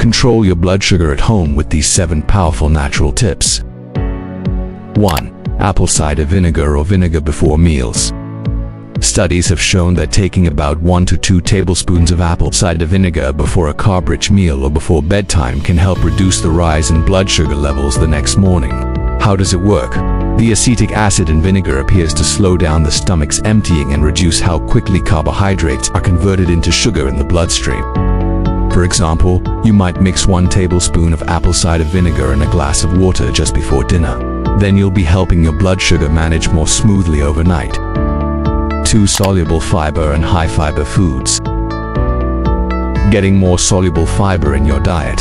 Control your blood sugar at home with these 7 powerful natural tips. 1. Apple cider vinegar or vinegar before meals. Studies have shown that taking about 1 to 2 tablespoons of apple cider vinegar before a carb-rich meal or before bedtime can help reduce the rise in blood sugar levels the next morning. How does it work? The acetic acid in vinegar appears to slow down the stomach's emptying and reduce how quickly carbohydrates are converted into sugar in the bloodstream. For example, you might mix 1 tablespoon of apple cider vinegar in a glass of water just before dinner. Then you'll be helping your blood sugar manage more smoothly overnight. 2. Soluble fiber and high fiber foods. Getting more soluble fiber in your diet.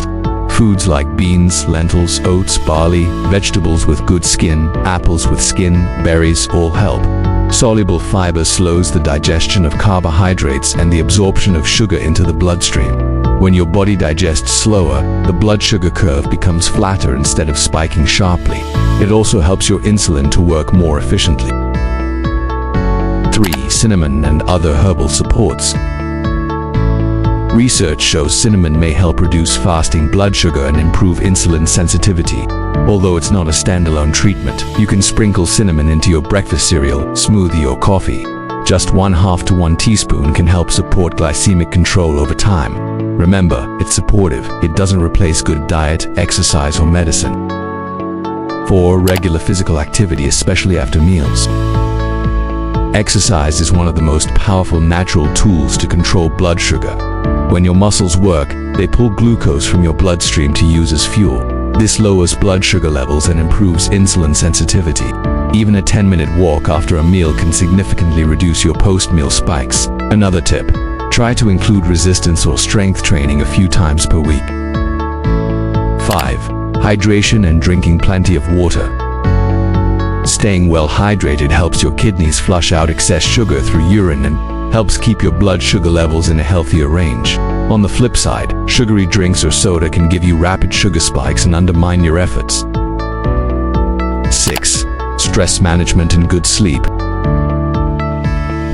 Foods like beans, lentils, oats, barley, vegetables with good skin, apples with skin, berries all help. Soluble fiber slows the digestion of carbohydrates and the absorption of sugar into the bloodstream. When your body digests slower, the blood sugar curve becomes flatter instead of spiking sharply. It also helps your insulin to work more efficiently. 3. Cinnamon and other herbal supports. Research shows cinnamon may help reduce fasting blood sugar and improve insulin sensitivity. Although it's not a standalone treatment, you can sprinkle cinnamon into your breakfast cereal, smoothie, or coffee. Just 1/2 to 1 teaspoon can help support glycemic control over time. Remember, it's supportive. It doesn't replace good diet, exercise, or medicine. 4. Regular physical activity, especially after meals. Exercise is one of the most powerful natural tools to control blood sugar. When your muscles work, they pull glucose from your bloodstream to use as fuel. This lowers blood sugar levels and improves insulin sensitivity. Even a 10-minute walk after a meal can significantly reduce your post-meal spikes. Another tip: try to include resistance or strength training a few times per week. 5. Hydration and drinking plenty of water. Staying well hydrated helps your kidneys flush out excess sugar through urine and helps keep your blood sugar levels in a healthier range. On the flip side, sugary drinks or soda can give you rapid sugar spikes and undermine your efforts. 6. Stress management and good sleep.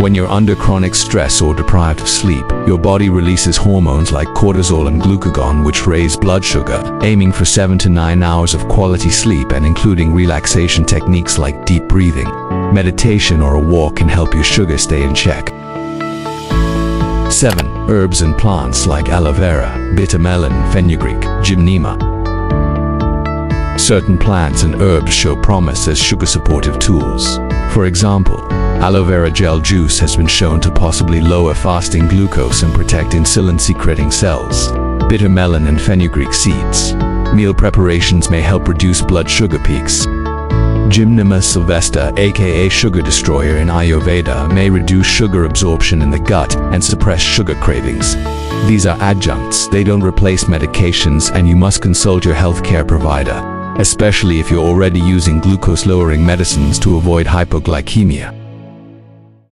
When you're under chronic stress or deprived of sleep, your body releases hormones like cortisol and glucagon, which raise blood sugar. Aiming for 7 to 9 hours of quality sleep and including relaxation techniques like deep breathing, meditation, or a walk can help your sugar stay in check. 7. Herbs and plants like aloe vera, bitter melon, fenugreek, gymnema. Certain plants and herbs show promise as sugar-supportive tools. For example, aloe vera gel juice has been shown to possibly lower fasting glucose and protect insulin-secreting cells. Bitter melon and fenugreek seeds. Meal preparations may help reduce blood sugar peaks. Gymnema sylvestre, aka sugar destroyer in Ayurveda, may reduce sugar absorption in the gut and suppress sugar cravings. These are adjuncts. They don't replace medications, and you must consult your healthcare provider, especially if you're already using glucose-lowering medicines to avoid hypoglycemia.